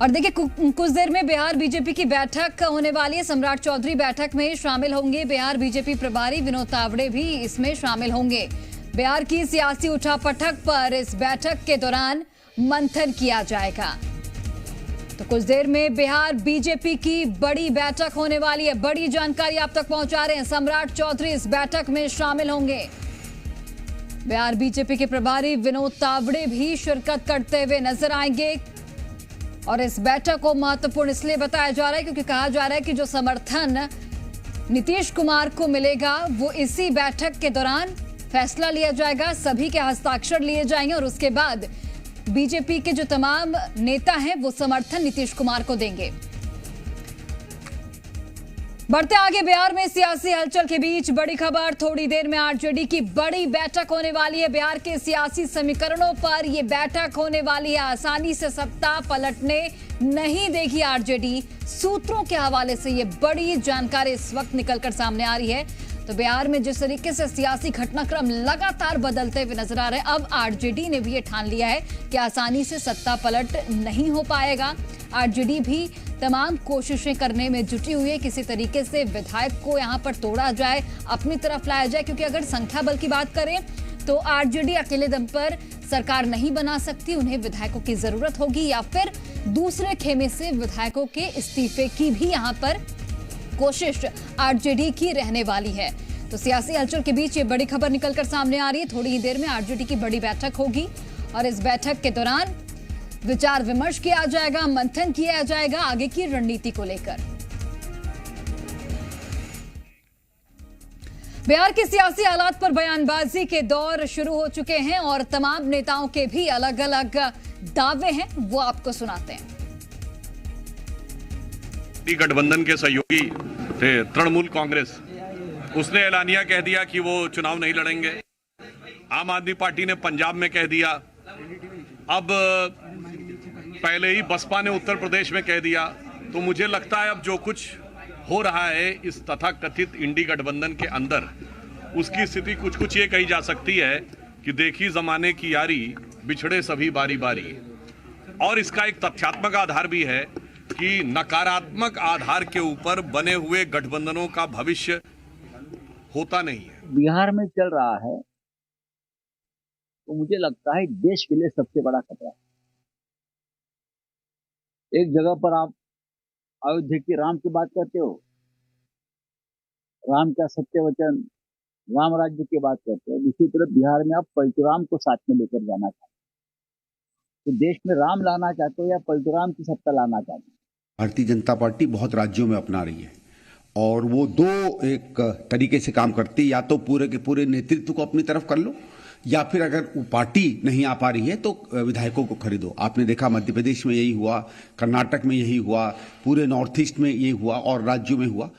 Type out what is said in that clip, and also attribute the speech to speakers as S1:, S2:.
S1: और देखिए कुछ देर में बिहार बीजेपी की बैठक होने वाली है। सम्राट चौधरी बैठक में शामिल होंगे। बिहार बीजेपी प्रभारी विनोद तावड़े भी इसमें शामिल होंगे। बिहार की सियासी उठापटक पर इस बैठक के दौरान मंथन किया जाएगा। तो कुछ देर में बिहार बीजेपी की बड़ी बैठक होने वाली है। बड़ी जानकारी आप तक पहुंचा रहे हैं। सम्राट चौधरी इस बैठक में शामिल होंगे। बिहार बीजेपी के प्रभारी विनोद तावड़े भी शिरकत करते हुए नजर आएंगे। और इस बैठक को महत्वपूर्ण इसलिए बताया जा रहा है क्योंकि कहा जा रहा है कि जो समर्थन नीतीश कुमार को मिलेगा वो इसी बैठक के दौरान फैसला लिया जाएगा। सभी के हस्ताक्षर लिए जाएंगे और उसके बाद बीजेपी के जो तमाम नेता हैं वो समर्थन नीतीश कुमार को देंगे। बढ़ते आगे बिहार में सियासी हलचल के बीच बड़ी खबर। थोड़ी देर में आरजेडी की बड़ी बैठक होने वाली है। बिहार के सियासी समीकरणों पर यह बैठक होने वाली है। आसानी से सत्ता पलटने नहीं देगी आरजेडी। सूत्रों के हवाले से यह बड़ी जानकारी इस वक्त निकलकर सामने आ रही है। तो बिहार में जिस तरीके से सियासी घटनाक्रम लगातार बदलते हुए नजर आ रहे हैं, अब आरजेडी ने भी ये ठान लिया है कि आसानी से सत्ता पलट नहीं हो पाएगा। आरजेडी भी तमाम कोशिशें करने में जुटी हुई है। किसी तरीके से विधायक को यहां पर तोड़ा जाए, अपनी तरफ लाया जाए, क्योंकि अगर संख्या बल की बात करें तो आरजेडी अकेले दम पर सरकार नहीं बना सकती। उन्हें विधायकों की जरूरत होगी या फिर दूसरे खेमे से विधायकों के इस्तीफे की भी यहां पर कोशिश आरजेडी की रहने वाली है। तो सियासी हलचल के बीच ये बड़ी खबर निकलकर सामने आ रही है। थोड़ी ही देर में आरजेडी की बड़ी बैठक होगी और इस बैठक के दौरान विचार विमर्श किया जाएगा, मंथन किया जाएगा आगे की रणनीति को लेकर। बिहार के सियासी हालात पर बयानबाजी के दौर शुरू हो चुके हैं और तमाम नेताओं के भी अलग अलग दावे हैं, वो आपको सुनाते हैं।
S2: गठबंधन के सहयोगी थे तृणमूल कांग्रेस, उसने ऐलानिया कह दिया कि वो चुनाव नहीं लड़ेंगे। आम आदमी पार्टी ने पंजाब में कह दिया। अब पहले ही बसपा ने उत्तर प्रदेश में कह दिया। तो मुझे लगता है अब जो कुछ हो रहा है इस तथाकथित इंडी गठबंधन के अंदर, उसकी स्थिति कुछ कुछ ये कही जा सकती है कि देखी जमाने की यारी, बिछड़े सभी बारी बारी। और इसका एक तथ्यात्मक आधार भी है कि नकारात्मक आधार के ऊपर बने हुए गठबंधनों का भविष्य होता नहीं है।
S3: बिहार में चल रहा है तो मुझे लगता है देश के लिए सबसे बड़ा खतरा है। एक जगह पर आप अयोध्या की राम की बात करते हो, राम का सत्य वचन, राम राज्य की बात करते हो। दूसरी तरफ बिहार में आप परशुराम को साथ में लेकर जाना चाहते हो। तो देश में राम लाना चाहते हो या परशुराम की सत्ता लाना चाहते हो?
S4: भारतीय जनता पार्टी बहुत राज्यों में अपना रही है और वो दो एक तरीके से काम करती है। या तो पूरे के पूरे नेतृत्व को अपनी तरफ कर लो, या फिर अगर वो पार्टी नहीं आ पा रही है तो विधायकों को खरीदो। आपने देखा मध्य प्रदेश में यही हुआ, कर्नाटक में यही हुआ, पूरे नॉर्थ ईस्ट में यही हुआ और राज्यों में हुआ।